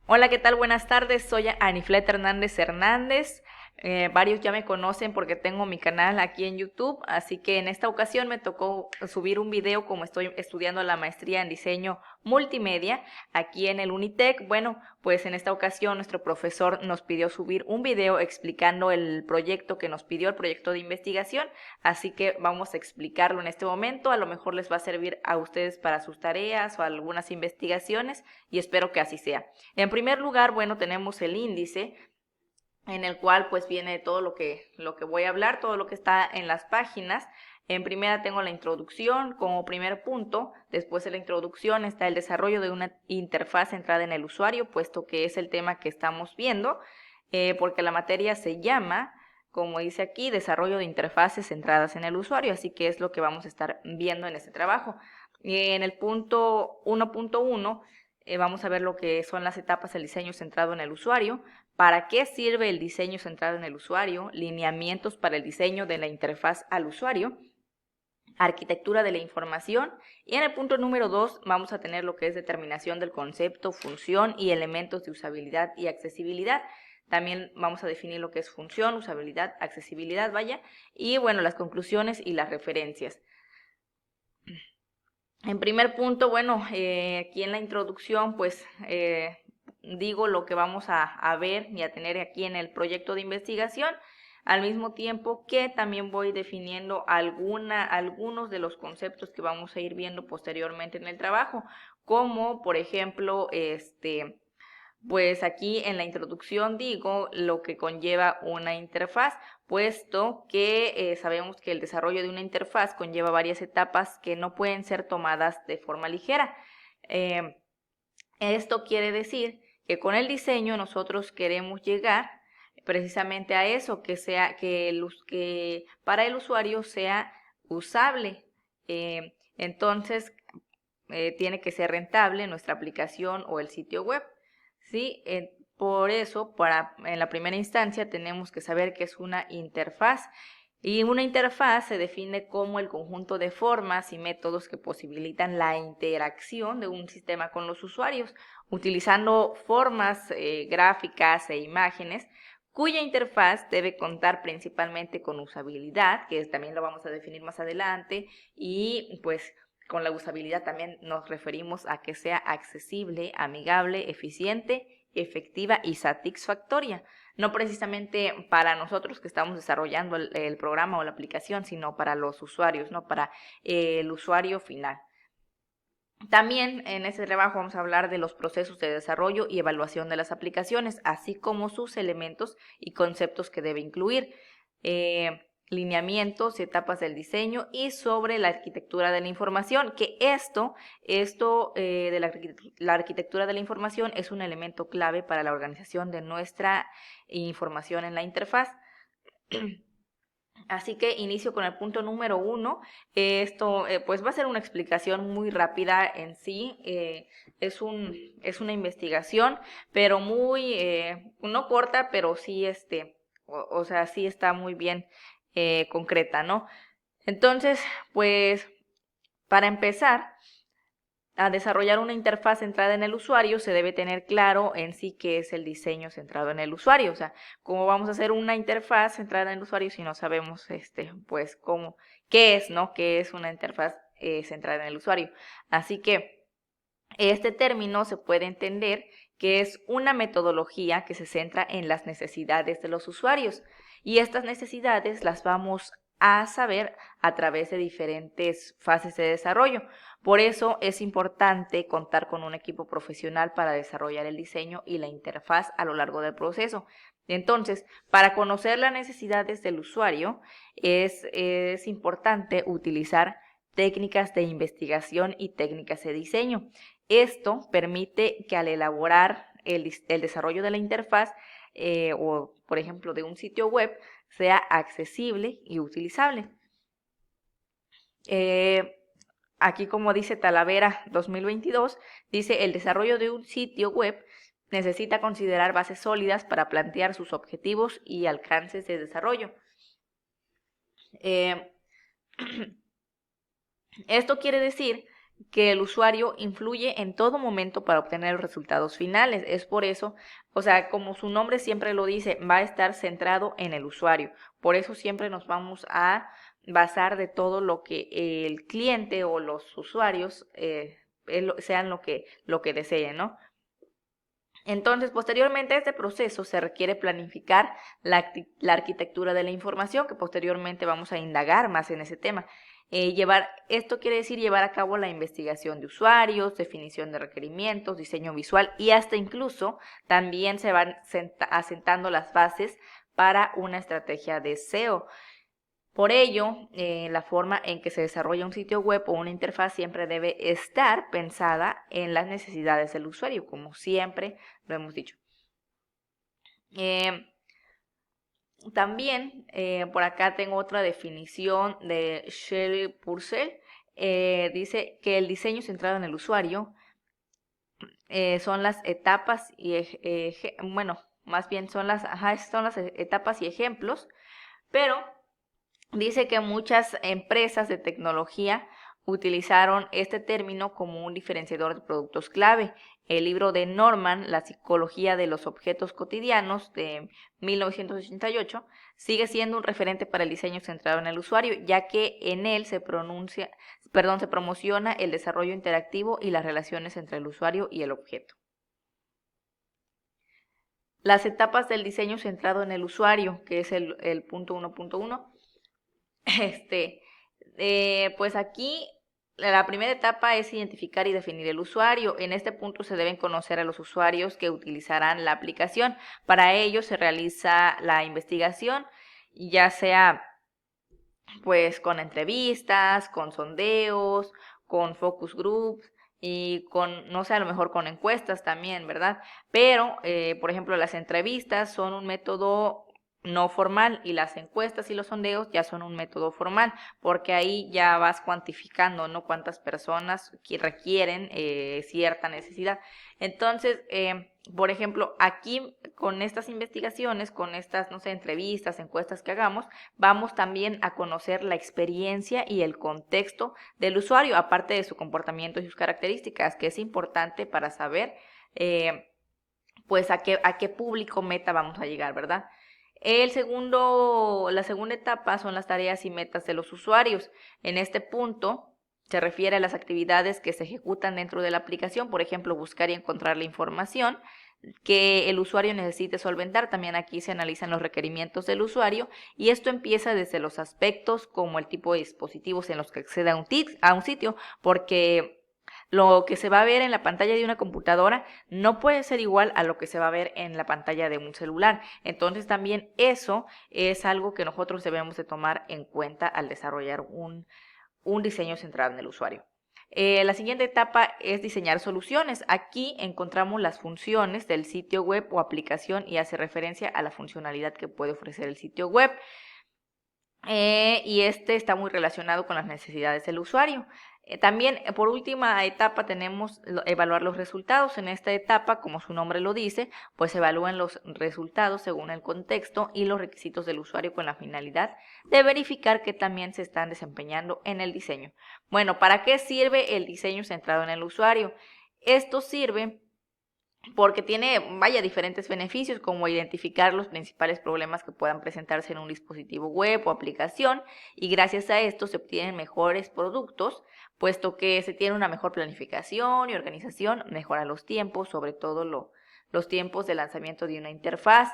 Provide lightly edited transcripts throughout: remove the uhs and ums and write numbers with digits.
Hola, ¿qué tal? Buenas tardes, soy Aniflet Hernández. Varios ya me conocen porque tengo mi canal aquí en YouTube, así que en esta ocasión me tocó subir un video como estoy estudiando la maestría en diseño multimedia aquí en el Unitec. Bueno, pues en esta ocasión nuestro profesor nos pidió subir un video explicando el proyecto que nos pidió, el proyecto de investigación, así que vamos a explicarlo en este momento. A lo mejor les va a servir a ustedes para sus tareas o algunas investigaciones y espero que así sea. En primer lugar, bueno, tenemos el índice en el cual pues viene todo lo que voy a hablar, todo lo que está en las páginas. En primera tengo la introducción como primer punto, después de la introducción está el desarrollo de una interfaz centrada en el usuario, puesto que es el tema que estamos viendo, porque la materia se llama, como dice aquí, desarrollo de interfaces centradas en el usuario, así que es lo que vamos a estar viendo en este trabajo. En el punto 1.1 vamos a ver lo que son las etapas del diseño centrado en el usuario, para qué sirve el diseño centrado en el usuario, lineamientos para el diseño de la interfaz al usuario, arquitectura de la información, y en el punto número 2 vamos a tener lo que es determinación del concepto, función y elementos de usabilidad y accesibilidad. También vamos a definir lo que es función, usabilidad, accesibilidad, vaya, y bueno, las conclusiones y las referencias. En primer punto, bueno, aquí en la introducción, pues digo lo que vamos a ver y a tener aquí en el proyecto de investigación, al mismo tiempo que también voy definiendo algunos de los conceptos que vamos a ir viendo posteriormente en el trabajo, como por ejemplo, pues aquí en la introducción digo lo que conlleva una interfaz, puesto que sabemos que el desarrollo de una interfaz conlleva varias etapas que no pueden ser tomadas de forma ligera. Eh, Esto quiere decir que con el diseño nosotros queremos llegar precisamente a eso, que para el usuario sea usable. Entonces, tiene que ser rentable nuestra aplicación o el sitio web. ¿Sí? Por eso, en la primera instancia tenemos que saber qué es una interfaz. Y una interfaz se define como el conjunto de formas y métodos que posibilitan la interacción de un sistema con los usuarios, utilizando formas gráficas e imágenes, cuya interfaz debe contar principalmente con usabilidad, que también lo vamos a definir más adelante, y pues con la usabilidad también nos referimos a que sea accesible, amigable, eficiente, efectiva y satisfactoria. No precisamente para nosotros que estamos desarrollando el programa o la aplicación, sino para los usuarios, ¿no? Para el usuario final. También en este trabajo vamos a hablar de los procesos de desarrollo y evaluación de las aplicaciones, así como sus elementos y conceptos que debe incluir, lineamientos y etapas del diseño, y sobre la arquitectura de la información, que esto de la arquitectura de la información es un elemento clave para la organización de nuestra información en la interfaz. Así que inicio con el punto número 1. Esto pues va a ser una explicación muy rápida en sí. Es una investigación, pero muy, no corta, pero sí, o sea, sí está muy bien concreta, ¿no? Entonces, pues, para empezar a desarrollar una interfaz centrada en el usuario, se debe tener claro en sí qué es el diseño centrado en el usuario. O sea, cómo vamos a hacer una interfaz centrada en el usuario si no sabemos, pues, qué es, ¿no? ¿Qué es una interfaz centrada en el usuario? Así que este término se puede entender que es una metodología que se centra en las necesidades de los usuarios, y estas necesidades las vamos a saber a través de diferentes fases de desarrollo. Por eso es importante contar con un equipo profesional para desarrollar el diseño y la interfaz a lo largo del proceso. Entonces, para conocer las necesidades del usuario, es importante utilizar técnicas de investigación y técnicas de diseño. Esto permite que al elaborar el desarrollo de la interfaz o, por ejemplo, de un sitio web, sea accesible y utilizable. Aquí, como dice Talavera 2022, dice: el desarrollo de un sitio web necesita considerar bases sólidas para plantear sus objetivos y alcances de desarrollo. Esto quiere decir que el usuario influye en todo momento para obtener los resultados finales. Es por eso, o sea, como su nombre siempre lo dice, va a estar centrado en el usuario. Por eso siempre nos vamos a basar de todo lo que el cliente o los usuarios sean lo que deseen, ¿no? Entonces, posteriormente a este proceso se requiere planificar la arquitectura de la información, que posteriormente vamos a indagar más en ese tema. Esto quiere decir llevar a cabo la investigación de usuarios, definición de requerimientos, diseño visual y hasta incluso también se van asentando las bases para una estrategia de SEO. Por ello, la forma en que se desarrolla un sitio web o una interfaz siempre debe estar pensada en las necesidades del usuario, como siempre lo hemos dicho. También por acá tengo otra definición de Shelley Purcell. Dice que el diseño centrado en el usuario son las etapas y, bueno, más bien son las etapas y ejemplos, pero dice que muchas empresas de tecnología utilizaron este término como un diferenciador de productos clave. El libro de Norman, La psicología de los objetos cotidianos, de 1988, sigue siendo un referente para el diseño centrado en el usuario, ya que en él se promociona el desarrollo interactivo y las relaciones entre el usuario y el objeto. Las etapas del diseño centrado en el usuario, que es el punto 1.1. Pues aquí la primera etapa es identificar y definir el usuario. En este punto se deben conocer a los usuarios que utilizarán la aplicación. Para ello se realiza la investigación, ya sea pues con entrevistas, con sondeos, con focus groups y con, no sé, a lo mejor con encuestas también, ¿verdad? Pero, por ejemplo, las entrevistas son un método no formal y las encuestas y los sondeos ya son un método formal, porque ahí ya vas cuantificando, ¿no? Cuántas personas que requieren cierta necesidad. Entonces, por ejemplo, aquí con estas investigaciones, con estas, no sé, entrevistas, encuestas que hagamos, vamos también a conocer la experiencia y el contexto del usuario, aparte de su comportamiento y sus características, que es importante para saber, pues, a qué público meta vamos a llegar, ¿verdad? La segunda etapa son las tareas y metas de los usuarios. En este punto se refiere a las actividades que se ejecutan dentro de la aplicación, por ejemplo, buscar y encontrar la información que el usuario necesite solventar. También aquí se analizan los requerimientos del usuario y esto empieza desde los aspectos como el tipo de dispositivos en los que accede a un sitio, porque lo que se va a ver en la pantalla de una computadora no puede ser igual a lo que se va a ver en la pantalla de un celular. Entonces también eso es algo que nosotros debemos de tomar en cuenta al desarrollar un diseño centrado en el usuario. La siguiente etapa es diseñar soluciones. Aquí encontramos las funciones del sitio web o aplicación y hace referencia a la funcionalidad que puede ofrecer el sitio web. Y este está muy relacionado con las necesidades del usuario. También, por última etapa, tenemos evaluar los resultados. En esta etapa, como su nombre lo dice, pues se evalúan los resultados según el contexto y los requisitos del usuario con la finalidad de verificar que también se están desempeñando en el diseño. Bueno, ¿para qué sirve el diseño centrado en el usuario? Esto sirve porque tiene, diferentes beneficios como identificar los principales problemas que puedan presentarse en un dispositivo web o aplicación y gracias a esto se obtienen mejores productos, puesto que se tiene una mejor planificación y organización, mejora los tiempos, sobre todo los tiempos de lanzamiento de una interfaz,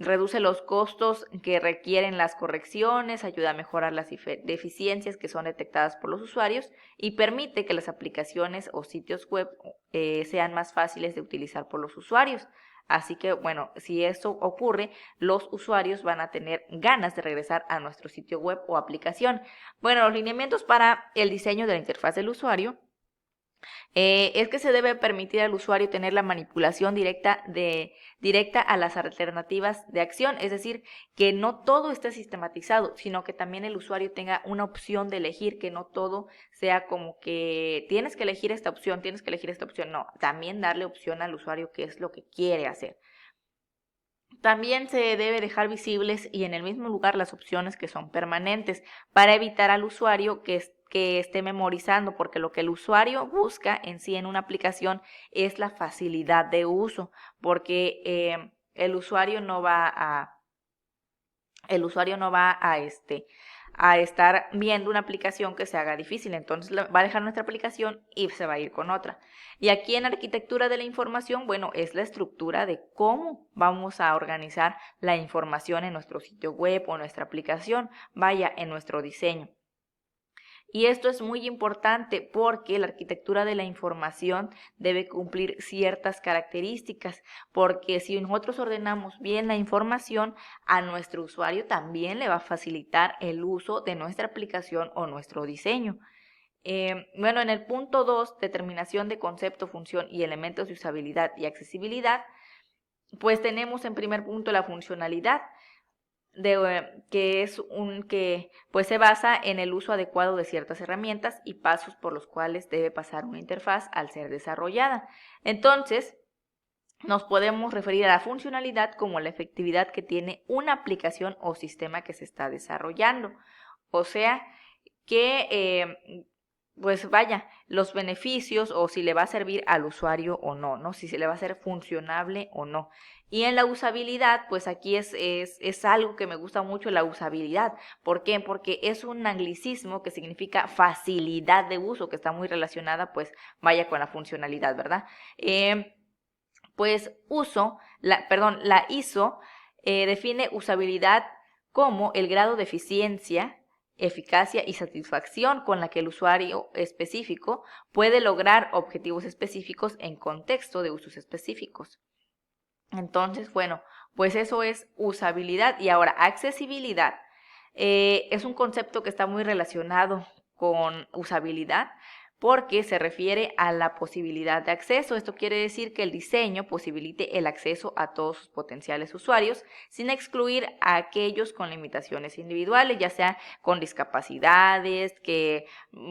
reduce los costos que requieren las correcciones, ayuda a mejorar las deficiencias que son detectadas por los usuarios y permite que las aplicaciones o sitios web sean más fáciles de utilizar por los usuarios. Así que, bueno, si esto ocurre, los usuarios van a tener ganas de regresar a nuestro sitio web o aplicación. Bueno, los lineamientos para el diseño de la interfaz del usuario es que se debe permitir al usuario tener la manipulación directa a las alternativas de acción, es decir, que no todo esté sistematizado, sino que también el usuario tenga una opción de elegir, que no todo sea como que tienes que elegir esta opción, no, también darle opción al usuario qué es lo que quiere hacer. También se debe dejar visibles y en el mismo lugar las opciones que son permanentes para evitar al usuario que que esté memorizando, porque lo que el usuario busca en sí en una aplicación es la facilidad de uso, porque el usuario no va a estar viendo una aplicación que se haga difícil, entonces va a dejar nuestra aplicación y se va a ir con otra. Y aquí en arquitectura de la información, bueno, es la estructura de cómo vamos a organizar la información en nuestro sitio web o nuestra aplicación, vaya, en nuestro diseño. Y esto es muy importante porque la arquitectura de la información debe cumplir ciertas características, porque si nosotros ordenamos bien la información, a nuestro usuario también le va a facilitar el uso de nuestra aplicación o nuestro diseño. Bueno, en el punto 2, determinación de concepto, función y elementos de usabilidad y accesibilidad, pues tenemos en primer punto la funcionalidad, que pues se basa en el uso adecuado de ciertas herramientas y pasos por los cuales debe pasar una interfaz al ser desarrollada. Entonces, nos podemos referir a la funcionalidad como la efectividad que tiene una aplicación o sistema que se está desarrollando. O sea, que pues vaya, los beneficios o si le va a servir al usuario o no, ¿no? Si se le va a ser funcionable o no. Y en la usabilidad, pues aquí es algo que me gusta mucho, la usabilidad. ¿Por qué? Porque es un anglicismo que significa facilidad de uso, que está muy relacionada, pues vaya con la funcionalidad, ¿verdad? Pues la ISO define usabilidad como el grado de eficiencia, eficacia y satisfacción con la que el usuario específico puede lograr objetivos específicos en contexto de usos específicos. Entonces, bueno, pues eso es usabilidad. Y ahora, accesibilidad es un concepto que está muy relacionado con usabilidad, porque se refiere a la posibilidad de acceso. Esto quiere decir que el diseño posibilite el acceso a todos sus potenciales usuarios sin excluir a aquellos con limitaciones individuales, ya sea con discapacidades, que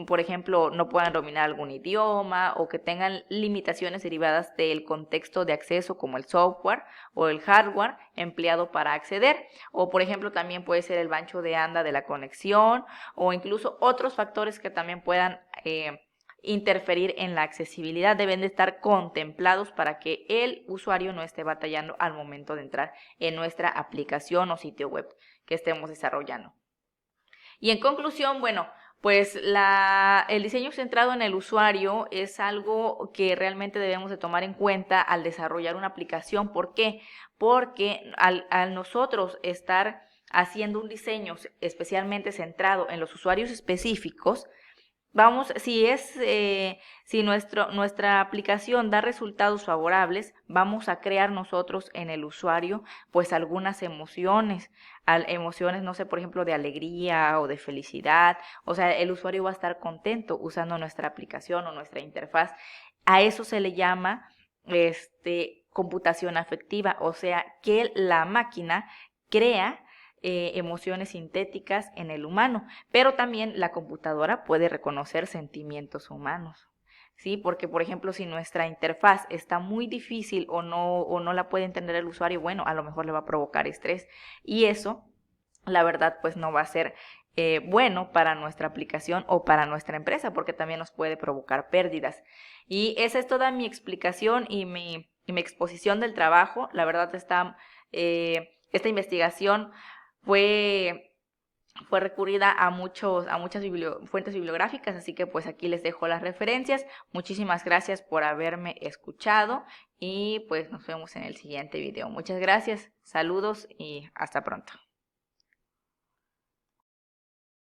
por ejemplo no puedan dominar algún idioma o que tengan limitaciones derivadas del contexto de acceso como el software o el hardware empleado para acceder, o por ejemplo también puede ser el ancho de banda de la conexión o incluso otros factores que también puedan interferir en la accesibilidad. Deben de estar contemplados para que el usuario no esté batallando al momento de entrar en nuestra aplicación o sitio web que estemos desarrollando. Y en conclusión, bueno, pues el diseño centrado en el usuario es algo que realmente debemos de tomar en cuenta al desarrollar una aplicación. ¿Por qué? Porque al nosotros estar haciendo un diseño especialmente centrado en los usuarios específicos, si nuestra aplicación da resultados favorables, vamos a crear nosotros en el usuario pues algunas emociones, no sé, por ejemplo, de alegría o de felicidad. O sea, el usuario va a estar contento usando nuestra aplicación o nuestra interfaz. A eso se le llama computación afectiva, o sea, que la máquina crea emociones sintéticas en el humano, pero también la computadora puede reconocer sentimientos humanos, ¿sí? Porque, por ejemplo, si nuestra interfaz está muy difícil o no la puede entender el usuario, bueno, a lo mejor le va a provocar estrés y eso, la verdad, pues no va a ser bueno para nuestra aplicación o para nuestra empresa, porque también nos puede provocar pérdidas. Y esa es toda mi explicación y mi exposición del trabajo. La verdad, esta investigación fue recurrida a muchas fuentes bibliográficas, así que pues aquí les dejo las referencias. Muchísimas gracias por haberme escuchado y pues nos vemos en el siguiente video. Muchas gracias, saludos y hasta pronto.